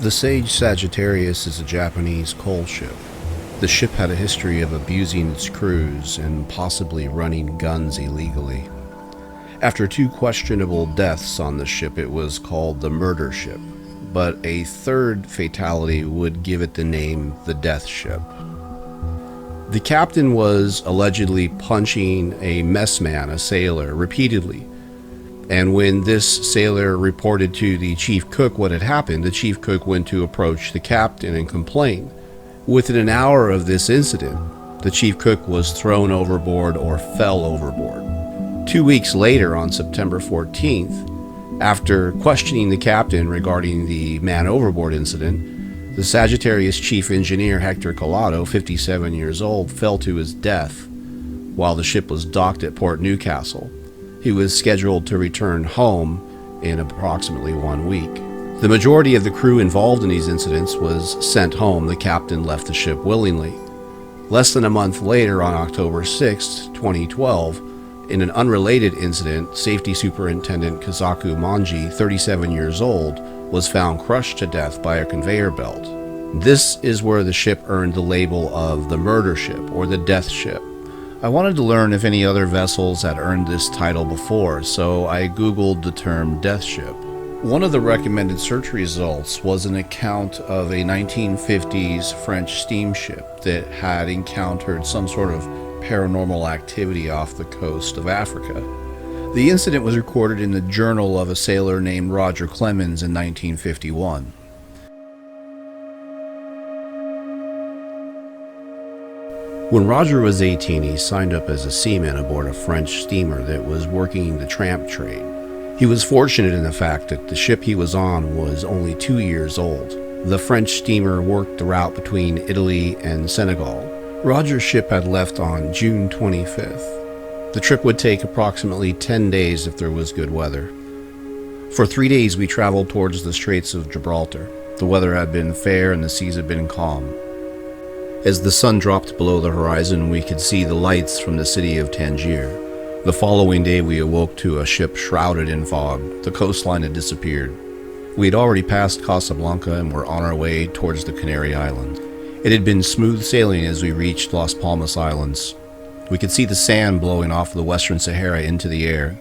The Sage Sagittarius is a Japanese coal ship. The ship had a history of abusing its crews and possibly running guns illegally. After 2 questionable deaths on the ship, it was called the murder ship, but a 3rd fatality would give it the name the death ship. The captain was allegedly punching a messman, a sailor, repeatedly. And when this sailor reported to the chief cook what had happened, the chief cook went to approach the captain and complain. Within an hour of this incident, the chief cook was thrown overboard or fell overboard. 2 weeks later, on September 14th, after questioning the captain regarding the man overboard incident, the Sagittarius chief engineer Hector Collado, 57 years old, fell to his death while the ship was docked at Port Newcastle. He was scheduled to return home in approximately 1 week. The majority of the crew involved in these incidents was sent home. The captain left the ship willingly. Less than a month later, on October 6, 2012, in an unrelated incident, Safety Superintendent Kazaku Manji, 37 years old, was found crushed to death by a conveyor belt. This is where the ship earned the label of the murder ship or the death ship. I wanted to learn if any other vessels had earned this title before, so I googled the term death ship. One of the recommended search results was an account of a 1950s French steamship that had encountered some sort of paranormal activity off the coast of Africa. The incident was recorded in the journal of a sailor named Roger Clemens in 1951. When Roger was 18, he signed up as a seaman aboard a French steamer that was working the tramp trade. He was fortunate in the fact that the ship he was on was only 2 years old. The French steamer worked the route between Italy and Senegal. Roger's ship had left on June 25th. The trip would take approximately 10 days if there was good weather. For 3 days we traveled towards the Straits of Gibraltar. The weather had been fair and the seas had been calm. As the sun dropped below the horizon, we could see the lights from the city of Tangier. The following day we awoke to a ship shrouded in fog. The coastline had disappeared. We had already passed Casablanca and were on our way towards the Canary Islands. It had been smooth sailing as we reached Las Palmas Islands. We could see the sand blowing off the Western Sahara into the air.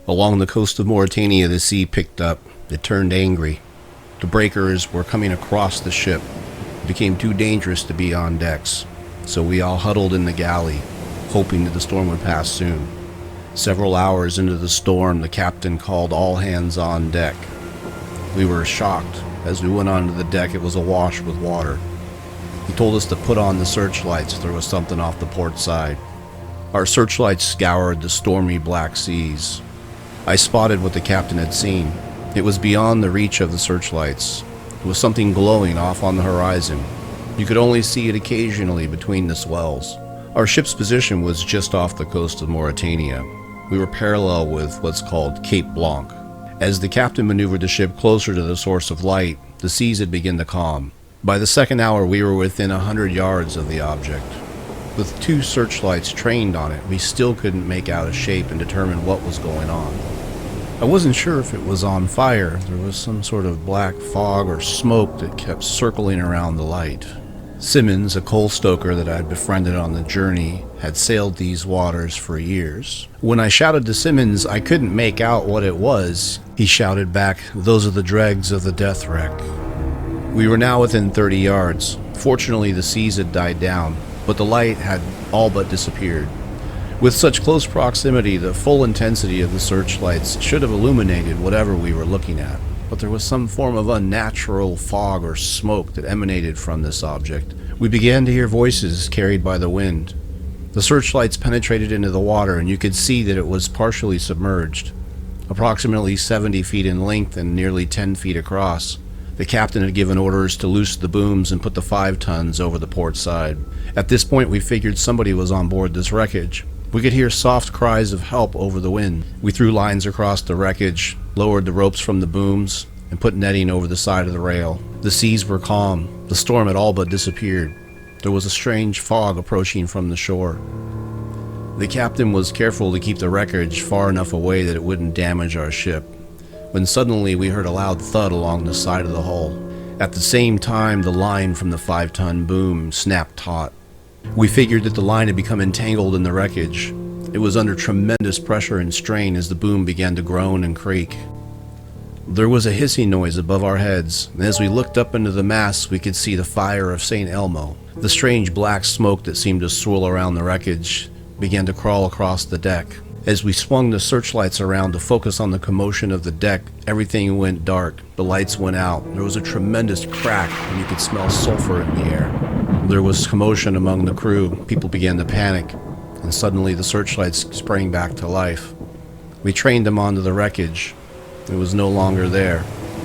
Along the coast of Mauritania, the sea picked up. It turned angry. The breakers were coming across the ship. It became too dangerous to be on decks, so we all huddled in the galley, hoping that the storm would pass soon. Several hours into the storm, the captain called all hands on deck. We were shocked. As we went onto the deck, it was awash with water. He told us to put on the searchlights if there was something off the port side. Our searchlights scoured the stormy Black Seas. I spotted what the captain had seen. It was beyond the reach of the searchlights. It was something glowing off on the horizon. You could only see it occasionally between the swells. Our ship's position was just off the coast of Mauritania. We were parallel with what's called Cape Blanc. As the captain maneuvered the ship closer to the source of light, the seas had begun to calm. By the second hour, we were within 100 yards of the object. With 2 searchlights trained on it, we still couldn't make out a shape and determine what was going on. I wasn't sure if it was on fire. There was some sort of black fog or smoke that kept circling around the light. Simmons, a coal stoker that I had befriended on the journey, had sailed these waters for years. When I shouted to Simmons, I couldn't make out what it was. He shouted back, "Those are the dregs of the death wreck." We were now within 30 yards. Fortunately, the seas had died down, but the light had all but disappeared. With such close proximity, the full intensity of the searchlights should have illuminated whatever we were looking at, but there was some form of unnatural fog or smoke that emanated from this object. We began to hear voices carried by the wind. The searchlights penetrated into the water, and you could see that it was partially submerged, approximately 70 feet in length and nearly 10 feet across. The captain had given orders to loose the booms and put the 5 tons over the port side. At this point, we figured somebody was on board this wreckage. We could hear soft cries of help over the wind. We threw lines across the wreckage, lowered the ropes from the booms, and put netting over the side of the rail. The seas were calm. The storm had all but disappeared. There was a strange fog approaching from the shore. The captain was careful to keep the wreckage far enough away that it wouldn't damage our ship. when suddenly we heard a loud thud along the side of the hull. At the same time, the line from the 5-ton boom snapped taut. We figured that the line had become entangled in the wreckage. It was under tremendous pressure and strain as the boom began to groan and creak. There was a hissing noise above our heads, and as we looked up into the masts, we could see the fire of St. Elmo. The strange black smoke that seemed to swirl around the wreckage began to crawl across the deck. As we swung the searchlights around to focus on the commotion of the deck, everything went dark. The lights went out. There was a tremendous crack, and you could smell sulfur in the air. There was commotion among the crew. People began to panic, and suddenly the searchlights sprang back to life. We trained them onto the wreckage. It was no longer there.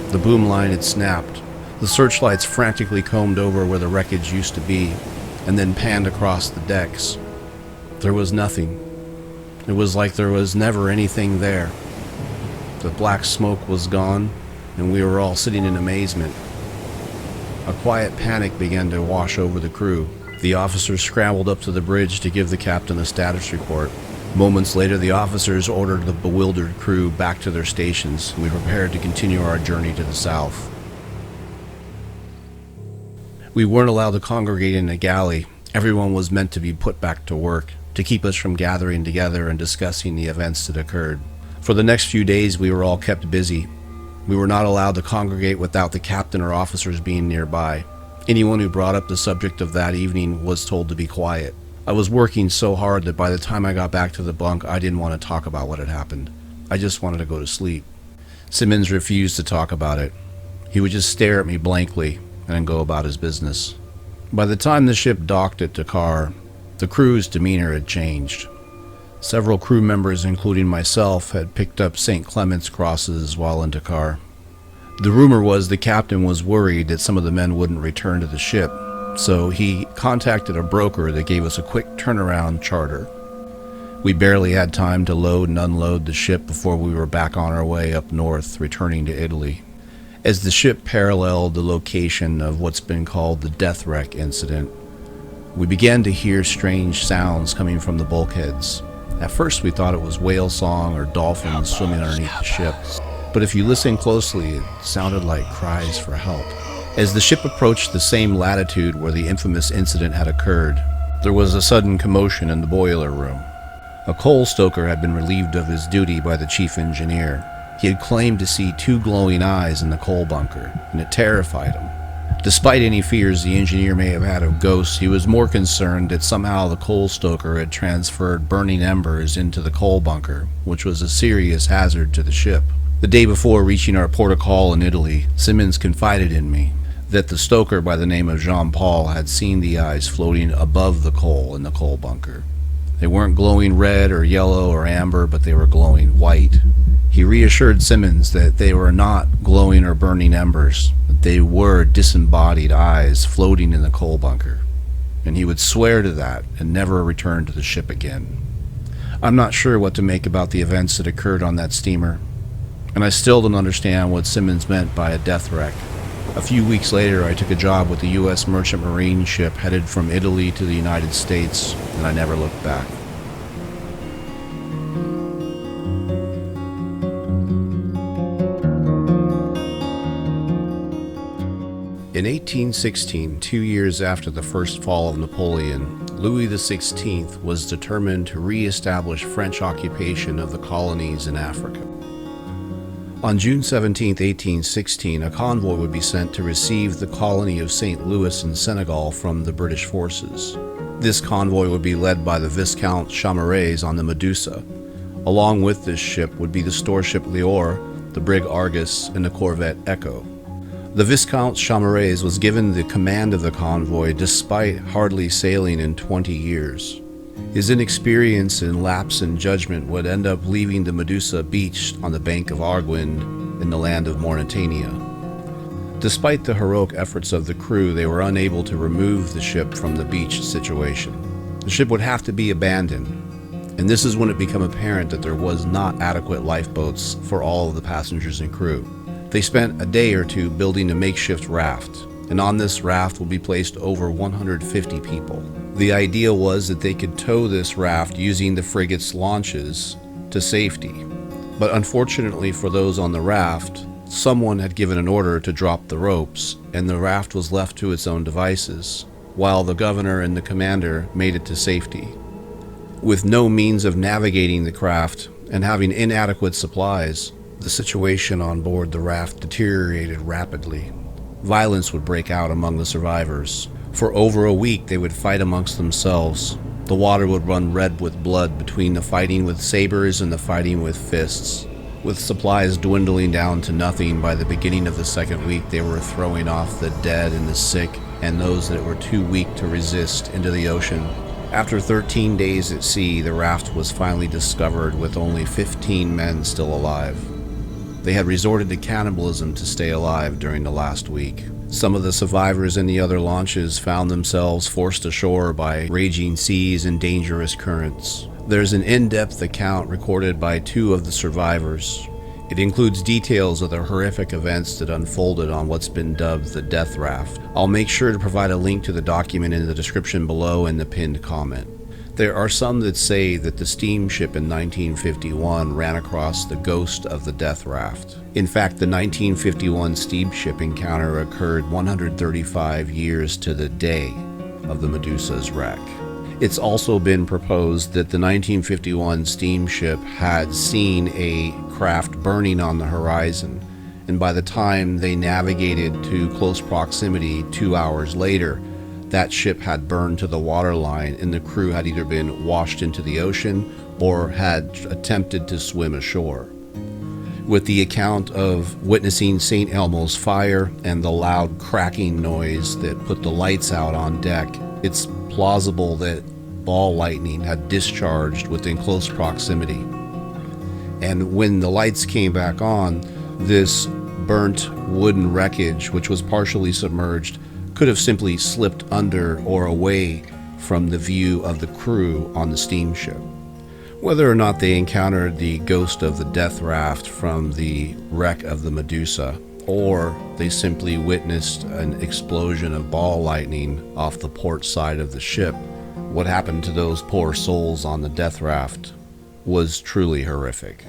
The boom line had snapped. The searchlights frantically combed over where the wreckage used to be, and then panned across the decks. There was nothing. It was like there was never anything there. The black smoke was gone, and we were all sitting in amazement. A quiet panic began to wash over the crew. The officers scrambled up to the bridge to give the captain a status report. Moments later, the officers ordered the bewildered crew back to their stations, and we prepared to continue our journey to the south. We weren't allowed to congregate in a galley. Everyone was meant to be put back to work, to keep us from gathering together and discussing the events that occurred. For the next few days, we were all kept busy. We were not allowed to congregate without the captain or officers being nearby. Anyone who brought up the subject of that evening was told to be quiet. I was working so hard that by the time I got back to the bunk, I didn't want to talk about what had happened. I just wanted to go to sleep. Simmons refused to talk about it. He would just stare at me blankly and then go about his business. By the time the ship docked at Dakar, the crew's demeanor had changed. Several crew members, including myself, had picked up St. Clement's crosses while in Dakar. The rumor was the captain was worried that some of the men wouldn't return to the ship, so he contacted a broker that gave us a quick turnaround charter. We barely had time to load and unload the ship before we were back on our way up north, returning to Italy. As the ship paralleled the location of what's been called the death wreck incident, we began to hear strange sounds coming from the bulkheads. At first we thought it was whale song or dolphins swimming underneath the ship, but if you listen closely, it sounded like cries for help. As the ship approached the same latitude where the infamous incident had occurred, there was a sudden commotion in the boiler room. A coal stoker had been relieved of his duty by the chief engineer. He had claimed to see 2 glowing eyes in the coal bunker, and it terrified him. Despite any fears the engineer may have had of ghosts, he was more concerned that somehow the coal stoker had transferred burning embers into the coal bunker, which was a serious hazard to the ship. The day before reaching our port of call in Italy, Simmons confided in me that the stoker by the name of Jean-Paul had seen the eyes floating above the coal in the coal bunker. They weren't glowing red or yellow or amber, but they were glowing white. He reassured Simmons that they were not glowing or burning embers, that they were disembodied eyes floating in the coal bunker, and he would swear to that and never return to the ship again. I'm not sure what to make about the events that occurred on that steamer, and I still don't understand what Simmons meant by a death wreck. A few weeks later, I took a job with a U.S. merchant marine ship headed from Italy to the United States, and I never looked back. In 1816, 2 years after the first fall of Napoleon, Louis XVI was determined to re-establish French occupation of the colonies in Africa. On June 17, 1816, a convoy would be sent to receive the colony of St. Louis in Senegal from the British forces. This convoy would be led by the Viscount Chamaraise on the Medusa. Along with this ship would be the storeship Leor, the brig Argus, and the corvette Echo. The Viscount Chamaraise was given the command of the convoy despite hardly sailing in 20 years. His inexperience and lapse in judgment would end up leaving the Medusa beached on the Bank of Arguin in the land of Mauritania. Despite the heroic efforts of the crew, they were unable to remove the ship from the beached situation. The ship would have to be abandoned, and this is when it became apparent that there was not adequate lifeboats for all of the passengers and crew. They spent a day or two building a makeshift raft, and on this raft will be placed over 150 people. The idea was that they could tow this raft using the frigate's launches to safety. But unfortunately for those on the raft, someone had given an order to drop the ropes, and the raft was left to its own devices, while the governor and the commander made it to safety. With no means of navigating the craft and having inadequate supplies, the situation on board the raft deteriorated rapidly. Violence would break out among the survivors. For over a week, they would fight amongst themselves. The water would run red with blood between the fighting with sabers and the fighting with fists. With supplies dwindling down to nothing, by the beginning of the second week, they were throwing off the dead and the sick and those that were too weak to resist into the ocean. After 13 days at sea, the raft was finally discovered with only 15 men still alive. They had resorted to cannibalism to stay alive during the last week. Some of the survivors in the other launches found themselves forced ashore by raging seas and dangerous currents. There's an in-depth account recorded by 2 of the survivors. It includes details of the horrific events that unfolded on what's been dubbed the Death Raft. I'll make sure to provide a link to the document in the description below in the pinned comment. There are some that say that the steamship in 1951 ran across the ghost of the Death Raft. In fact, the 1951 steamship encounter occurred 135 years to the day of the Medusa's wreck. It's also been proposed that the 1951 steamship had seen a craft burning on the horizon, and by the time they navigated to close proximity 2 hours later, that ship had burned to the waterline and the crew had either been washed into the ocean or had attempted to swim ashore. With the account of witnessing St. Elmo's fire and the loud cracking noise that put the lights out on deck, it's plausible that ball lightning had discharged within close proximity. And when the lights came back on, this burnt wooden wreckage, which was partially submerged, could have simply slipped under or away from the view of the crew on the steamship. Whether or not they encountered the ghost of the Death Raft from the wreck of the Medusa, or they simply witnessed an explosion of ball lightning off the port side of the ship, what happened to those poor souls on the Death Raft was truly horrific.